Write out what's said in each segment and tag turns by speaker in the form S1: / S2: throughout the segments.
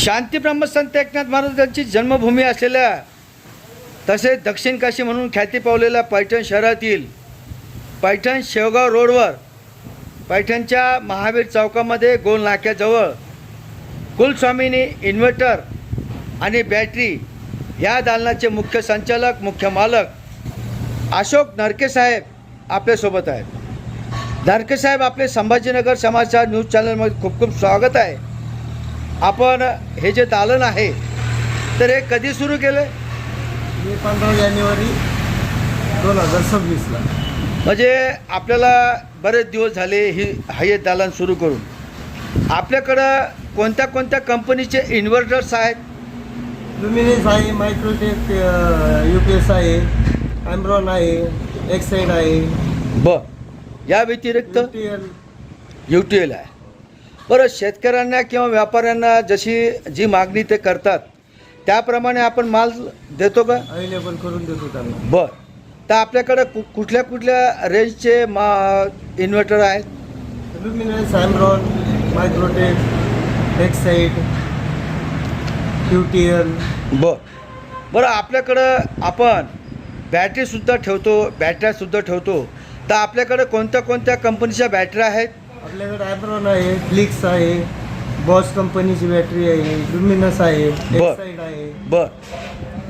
S1: शांती ब्रह्मसंत एकनाथ महाराजांची जन्मभूमी असलेल्या तसेच दक्षिण काशी म्हणून ख्याती पावलेल्या पैठण शहरातील पैठण शेवगाव रोडवर पैठणच्या महावीर चौकामध्ये गोल नाक्याजवळ कुलस्वामिनी इन्व्हर्टर आणि बॅटरी या दालनाचे मुख्य संचालक मुख्य मालक अशोक नरके साहेब आपल्यासोबत आहेत। नरके साहेब आपले संभाजीनगर समाचार न्यूज चॅनलमध्ये खूप खूप स्वागत आहे। आपण हे जे दालन आहे तर हे कधी सुरू केलं?
S2: 15 जानेवारी 2026ला।
S1: म्हणजे आपल्याला बरेच दिवस झाले हे दालन सुरू करून। आपल्याकडं कोणत्या कोणत्या कंपनीचे इन्व्हर्टर्स आहेत?
S2: लुमिनस आहे, मायक्रोटेक UPS आहे, ॲम्ब्रॉन आहे, एक्साईड आहे,
S1: या व्यतिरिक्त
S2: UTL
S1: UTL आहे। बरं, शेतकऱ्यांना किंवा व्यापाऱ्यांना जी मागणी ते करतात त्याप्रमाणे आपण माल देतो का?
S2: अवेलेबल करून देतो त्यांना।
S1: बरं, तर आपल्याकडं कुठल्या कुठल्या रेंजचे इन्व्हर्टर आहेत?
S2: Luminous, Amaron, Microtek, Exide, UTL।
S1: बरं, आपल्याकडं आपण बॅटरीसुद्धा ठेवतो, तर आपल्याकडं कोणत्या कोणत्या कंपनीच्या बॅटऱ्या आहेत?
S2: आपल्याकडे ॲम्ब्रॉन आहे, फ्लिक्स आहे, बॉस कंपनीची बॅटरी आहे, लुमिनस आहे, एक्साईड आहे।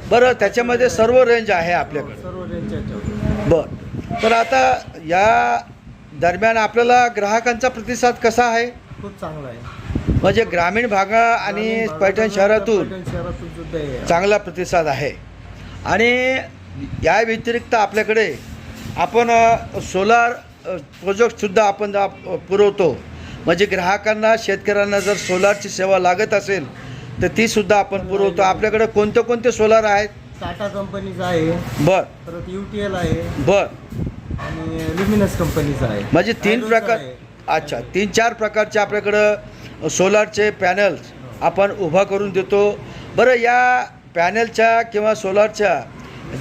S1: बरं, त्याच्यामध्ये सर्व रेंज आहे आपल्याकडे?
S2: सर्व रेंजच्या।
S1: बरं, तर आता या दरम्यान आपल्याला ग्राहकांचा प्रतिसाद कसा आहे?
S2: खूप चांगला आहे।
S1: म्हणजे ग्रामीण भागा आणि पैठण शहरातून
S2: सुद्धा आहे
S1: चांगला प्रतिसाद आहे। आणि या व्यतिरिक्त आपल्याकडे आपण सोलार प्रोजेक्टसुद्धा आपण पुरवतो। म्हणजे ग्राहकांना शेतकऱ्यांना जर सोलारची सेवा लागत असेल तर तीसुद्धा आपण पुरवतो। आपल्याकडे कोणते कोणते सोलार आहेत?
S2: टाटा कंपनीचा आहे, परत UTL आहे, आणि लुमिनस कंपनीचा आहे।
S1: म्हणजे 3 प्रकार, अच्छा, 3-4 प्रकारचे आपल्याकडं सोलारचे पॅनल्स आपण उभा करून देतो। बरं, या पॅनलच्या किंवा सोलारच्या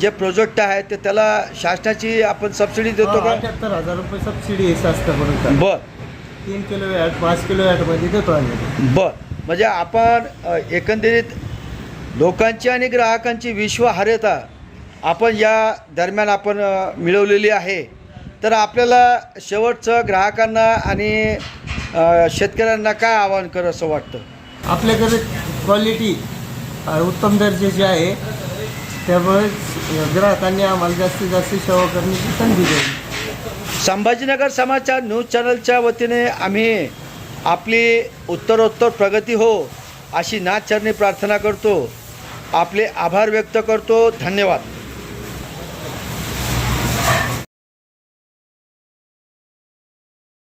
S1: जे प्रोजेक्ट आहेत ते त्याला शासनाची आपण सबसिडी देतो का?
S2: 78,000 रुपये सबसिडी आहे शासनाकडून। 3 किलोवॅट 5 किलोवॅटमध्ये देतो आम्ही।
S1: म्हणजे आपण एकंदरीत लोकांची आणि ग्राहकांची विश्वासार्हता आपण या दरम्यान आपण मिळवलेली आहे। तर आपल्याला शेवटचं ग्राहकांना आणि शेतकऱ्यांना काय आवाहन करावं असं वाटतं?
S2: आपल्याकडे क्वालिटी उत्तम दर्जाची आहे, त्यामुळे ग्राहकांनी आम्हाला जास्तीत जास्त सेवा करण्याची संधी द्यावी।
S1: संभाजीनगर समाचार न्यूज चॅनलच्या वतीने आम्ही आपली उत्तरोत्तर प्रगती हो अशी नाथचरणी प्रार्थना करतो। आपले आभार व्यक्त करतो। धन्यवाद।